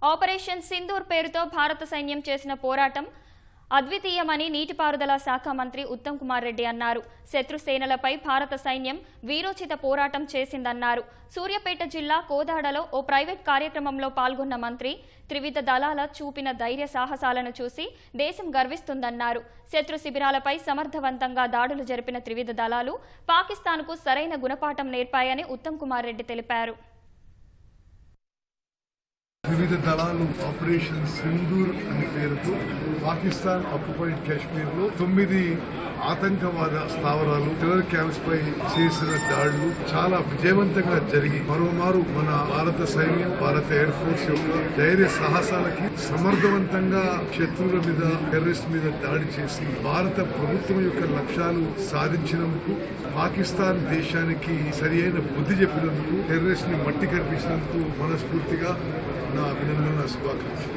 Operation Sindoor పేరుతో భారత సైన్యం చేసిన పోరాటం అద్వితీయమని నీటిపారుదల శాఖ మంత్రి ఉత్తమ్ కుమార్ రెడ్డి అన్నారు. శత్రు సేనలపై భారత సైన్యం వీరోచిత పోరాటం చేసిందన్నారు. సూర్యాపేట జిల్లా కోదాడలో ఓ ప్రైవేట్ కార్యక్రమంలో పాల్గొన్న మంత్రి త్రివిధ దళాల చూపిన ధైర్య సాహసాలను చూసి దేశం గర్విస్తుందన్నారు. శత్రు శిబిరాలపై సమర్థవంతంగా దాడులు జరిపిన త్రివిధ దళాలు పాకిస్తాన్కు సరైన గుణపాఠం నేర్పాయని ఉత్తమ్ కుమార్ రెడ్డి తెలిపారు. వివిధ దళాలు ఆపరేషన్ సింధూర్ అనే పేరుతో పాకిస్తాన్ ఆక్యుపైడ్ కాశ్మీర్ లో 9 ఆతంకవాద స్థావరాలు టెర్రర్ క్యాంప్స్ పై చేసిన దాడులు చాలా విజయవంతంగా జరిగి మరోమారు మన భారత సైన్యం భారత ఎయిర్ ఫోర్స్ యొక్క ధైర్య సాహసాలకి సమర్థవంతంగా శత్రువుల మీద టెర్రరిస్ట్ మీద దాడి చేసి భారత ప్రభుత్వం యొక్క లక్ష్యాలు సాధించినందుకు పాకిస్తాన్ దేశానికి సరియైన బుద్ధి చెప్పినందుకు టెర్రరిస్ట్ ని మట్టి కనిపించినందుకు మనస్ఫూర్తిగా నా అభినందన శుభాకాంక్షలు.